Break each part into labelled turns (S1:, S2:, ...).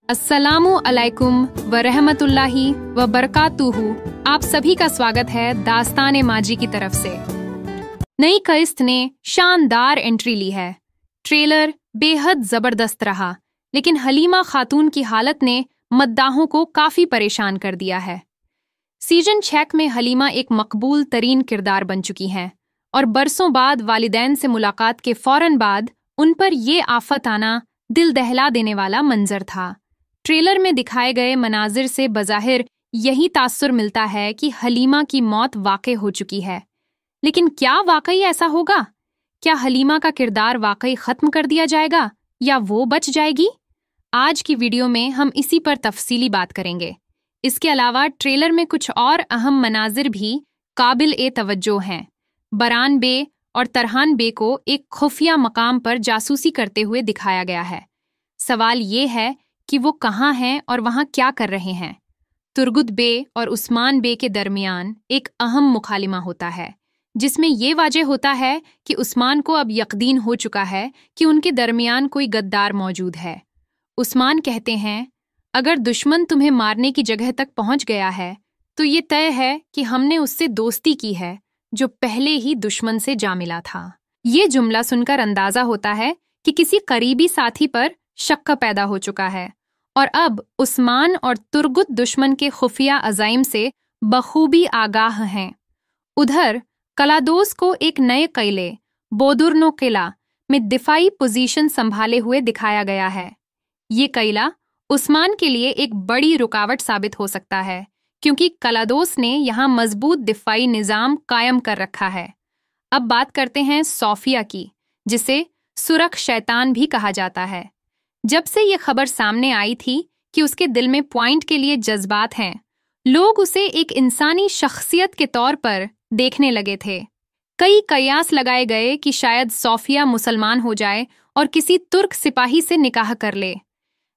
S1: अस्सलामु अलैकुम व रहमतुल्लाहि व बरकातुहू। आप सभी का स्वागत है दास्तान माजी की तरफ से। नई किस्त ने शानदार एंट्री ली है। ट्रेलर बेहद जबरदस्त रहा, लेकिन हलीमा खातून की हालत ने मद्दाहों को काफी परेशान कर दिया है। सीजन 6 में हलीमा एक मकबूल तरीन किरदार बन चुकी हैं और बरसों बाद वालिदैन से मुलाकात के फौरन बाद उन पर ये आफत आना दिल दहला देने वाला मंजर था। ट्रेलर में दिखाए गए मनाजिर से बज़ाहिर यही तासुर मिलता है कि हलीमा की मौत वाक़ई हो चुकी है, लेकिन क्या वाकई ऐसा होगा? क्या हलीमा का किरदार वाकई ख़त्म कर दिया जाएगा या वो बच जाएगी? आज की वीडियो में हम इसी पर तफसीली बात करेंगे। इसके अलावा ट्रेलर में कुछ और अहम मनाजिर भी काबिल-ए-तवज्जो हैं। बरान बे और तरहान बे को एक खुफिया मकाम पर जासूसी करते हुए दिखाया गया है। सवाल ये है कि वो कहाँ हैं और वहाँ क्या कर रहे हैं। तुर्गुत बे और उस्मान बे के दरमियान एक अहम मुखालिमा होता है, जिसमें ये वाज़ेह होता है कि उस्मान को अब यकीन हो चुका है कि उनके दरमियान कोई गद्दार मौजूद है। उस्मान कहते हैं, अगर दुश्मन तुम्हें मारने की जगह तक पहुंच गया है तो ये तय है कि हमने उससे दोस्ती की है जो पहले ही दुश्मन से जा मिला था। ये जुमला सुनकर अंदाजा होता है कि किसी करीबी साथी पर शक पैदा हो चुका है और अब उस्मान और तुर्गुत दुश्मन के खुफिया अज़ाइम से बखूबी आगाह हैं। उधर कलादोस को एक नए किले बोदुर्नो किला में दिफाई पोजीशन संभाले हुए दिखाया गया है। ये किला उस्मान के लिए एक बड़ी रुकावट साबित हो सकता है, क्योंकि कलादोस ने यहाँ मजबूत दिफाई निज़ाम कायम कर रखा है। अब बात करते हैं सोफिया की, जिसे सुरख शैतान भी कहा जाता है। जब से ये खबर सामने आई थी कि उसके दिल में पॉइंट के लिए जज्बात हैं, लोग उसे एक इंसानी शख्सियत के तौर पर देखने लगे थे। कई कयास लगाए गए कि शायद सोफिया मुसलमान हो जाए और किसी तुर्क सिपाही से निकाह कर ले,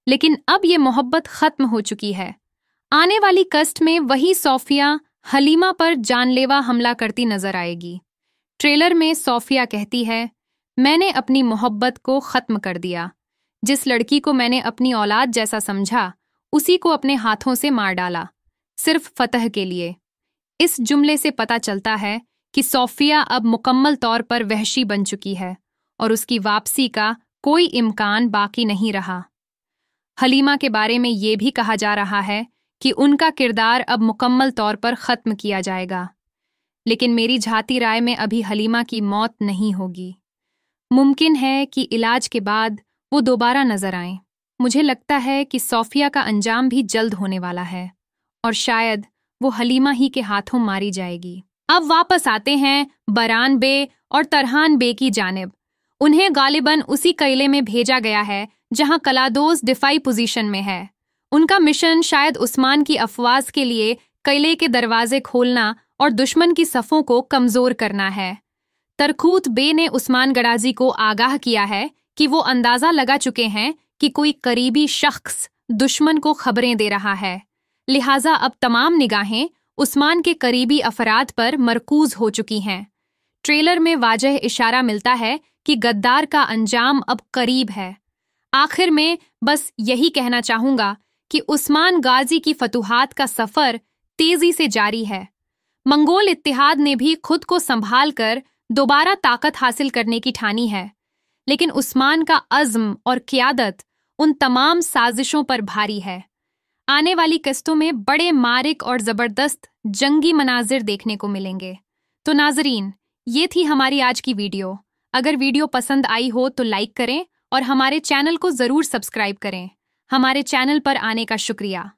S1: लेकिन अब ये मोहब्बत खत्म हो चुकी है। आने वाली कस्ट में वही सोफिया हलीमा पर जानलेवा हमला करती नजर आएगी। ट्रेलर में सोफिया कहती है, मैंने अपनी मोहब्बत को खत्म कर दिया। जिस लड़की को मैंने अपनी औलाद जैसा समझा, उसी को अपने हाथों से मार डाला, सिर्फ फतह के लिए। इस जुमले से पता चलता है कि सोफिया अब मुकम्मल तौर पर वहशी बन चुकी है और उसकी वापसी का कोई इम्कान बाकी नहीं रहा। हलीमा के बारे में ये भी कहा जा रहा है कि उनका किरदार अब मुकम्मल तौर पर ख़त्म किया जाएगा, लेकिन मेरी झाती राय में अभी हलीमा की मौत नहीं होगी। मुमकिन है कि इलाज के बाद वो दोबारा नजर आएं। मुझे लगता है कि सोफिया का अंजाम भी जल्द होने वाला है और शायद वो हलीमा ही के हाथों मारी जाएगी। अब वापस आते हैं बरान बे और तरहान बे की जानिब। उन्हें गालिबन उसी किले में भेजा गया है जहां कलादोस दिफाई पोजीशन में है। उनका मिशन शायद उस्मान की अफवाज के लिए किले के दरवाजे खोलना और दुश्मन की सफ़ों को कमज़ोर करना है। तरखूत बे ने उस्मान गडाजी को आगाह किया है कि वो अंदाज़ा लगा चुके हैं कि कोई करीबी शख्स दुश्मन को खबरें दे रहा है, लिहाजा अब तमाम निगाहें उस्मान के करीबी अफराद पर मरकूज हो चुकी हैं। ट्रेलर में वाजह इशारा मिलता है कि गद्दार का अंजाम अब करीब है। आखिर में बस यही कहना चाहूँगा कि उस्मान गाजी की फतूहात का सफ़र तेज़ी से जारी है। मंगोल इत्तिहाद ने भी खुद को संभाल कर दोबारा ताकत हासिल करने की ठानी है, लेकिन उस्मान का अज़्म और क़ियादत उन तमाम साजिशों पर भारी है। आने वाली किस्तों में बड़े मारिक और ज़बरदस्त जंगी मनाजिर देखने को मिलेंगे। तो नाज़रीन, ये थी हमारी आज की वीडियो। अगर वीडियो पसंद आई हो तो लाइक करें और हमारे चैनल को ज़रूर सब्सक्राइब करें। हमारे चैनल पर आने का शुक्रिया।